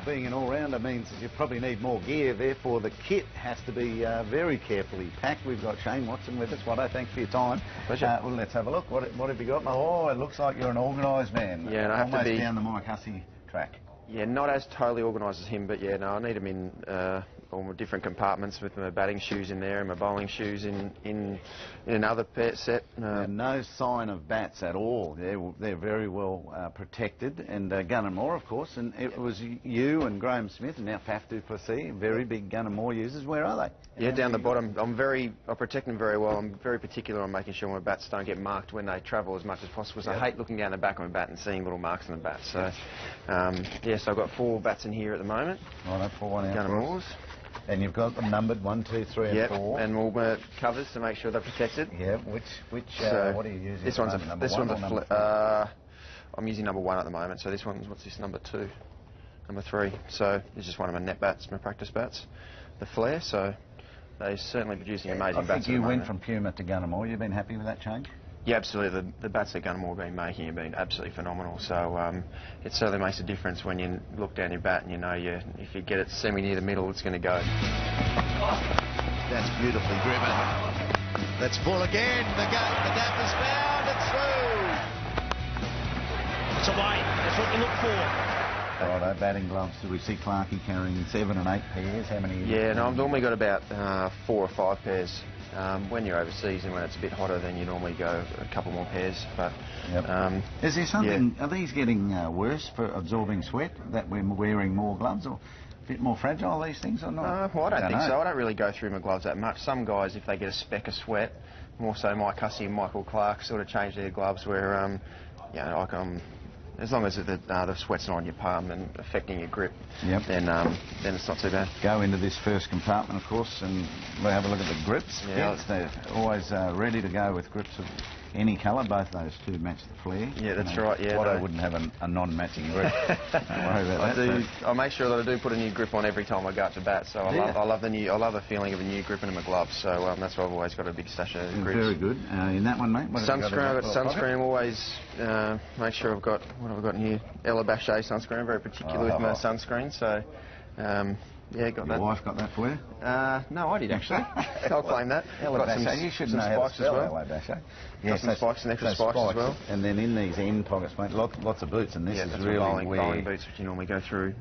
being an all-rounder means that you probably need more gear, therefore the kit has to be very carefully packed. We've got Shane Watson with us. Watto, thanks for your time. Pleasure. Well, let's have a look. What have you got? Oh, it looks like you're an organised man. Yeah, and I have almost to be down the Mike Hussey track. Yeah, not as totally organised as him, but yeah, no, I need him in all my different compartments with my batting shoes in there and my bowling shoes in another set. And no sign of bats at all. They're very well protected. And Gunnar Moore, of course, and it was you and Graham Smith and now Faf du Plessis, very big Gunnar Moore users. Where are they? Yeah, down the bottom. I protect them very well. I'm very particular on making sure my bats don't get marked when they travel as much as possible. So I hate looking down the back of my bat and seeing little marks on the bat. So, yeah, so I've got 4 bats in here at the moment. Right, pour one out. Gunnar Moores. And you've got them numbered 1, 2, 3, and 4. And all my covers to make sure they're protected. Yeah. Which what are you using? This one's number this one one's or number I'm using number 1 at the moment. So this one's what's this, number 2, number 3. So this is one of my net bats, my practice bats, the Flair. So they're certainly producing amazing bats. I think you went from Puma to Gunnar Moore. You've been happy with that change? Yeah, absolutely. The bats that Gunnar Moore have been making have been absolutely phenomenal. So it certainly makes a difference when you look down your bat and you know if you get it semi near the middle, it's going to go. That's beautifully driven. Let's pull again. The gap is found. It's through. It's away. That's what you look for. Righto, batting gloves. Do we see Clarkey carrying 7 and 8 pairs? How many? Yeah, no, I've normally got about 4 or 5 pairs. When you're overseas and when it's a bit hotter, then you normally go a couple more pairs. But is there something? Yeah. Are these getting worse for absorbing sweat? That we're wearing more gloves, or a bit more fragile? These things or not? Well, I don't think so. I don't really go through my gloves that much. Some guys, if they get a speck of sweat, more so Mike Hussey and Michael Clark, sort of change their gloves. Where as long as the sweat's not on your palm and affecting your grip, then it's not too bad. Go into this first compartment, of course, and we'll have a look at the grips. Yeah, they're always ready to go with grips of any colour. Both those two match the Flair. Yeah, that's right. Yeah, I wouldn't have a non-matching grip. Don't worry about that. I make sure that I do put a new grip on every time I go up to bat. So I love the feeling of a new grip into my gloves. So that's why I've always got a big stash of grips. Very good. In that one, mate. Sunscreen. I've got sunscreen. Always make sure I've got what have I got in here? Ella Bachet sunscreen. I'm very particular with my sunscreen. So. Yeah, got that. Your wife got that for you? No, I did actually. I'll claim that. Ella Bachet. You should know how to spell Ella Bachet. Yes, some spikes and extra spikes as well. And then in these end pockets, mate, lots of boots, and this is really bowling boots, which you normally go through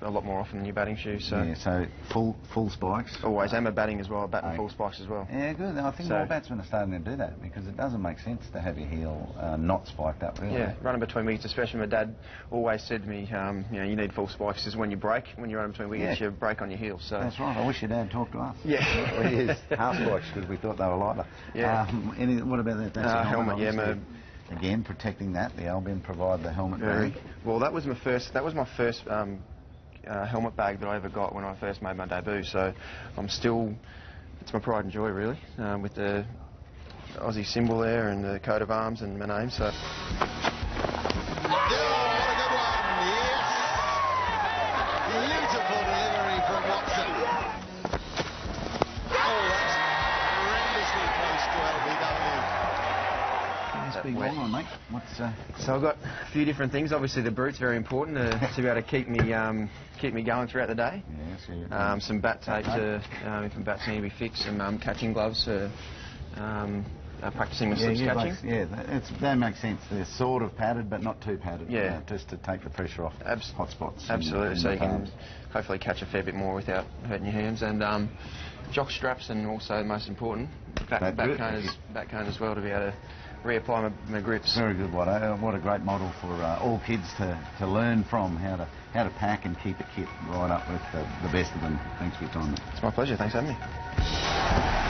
a lot more often than your batting shoes. So yeah, so full spikes. Always, and my batting as well, batting full spikes as well. Yeah, good. I think more batsmen are starting to do that because it doesn't make sense to have your heel not spiked up, really. Yeah, running between wickets, especially my dad always said to me, you need full spikes because when you break, when you're running between wickets, you break on your heel. So that's right. I wish your dad talked to us. Yeah, he is half spikes because we thought they were lighter. Yeah. What about that? That's a helmet. Yeah. Again, protecting that. The Albion provide the helmet bag. Well, that was my first helmet bag that I ever got when I first made my debut. So it's my pride and joy really, with the Aussie symbol there and the coat of arms and my name. So. Big on, mate. So I've got a few different things. Obviously, the brute's very important to be able to keep me going throughout the day. Yeah, some bat tape to if my bats need to be fixed. Some catching gloves for practicing my slips catching. That makes sense. They're sort of padded, but not too padded. Yeah, just to take the pressure off hot spots. Absolutely. So you can hopefully catch a fair bit more without hurting your hands. And jock straps, and also most important, bat cone as well, to be able to reapply my grips. Very good, Watto. What a great model for all kids to learn from how to pack and keep a kit right up with the best of them. Thanks for your time, mate. It's my pleasure. Thanks for having me.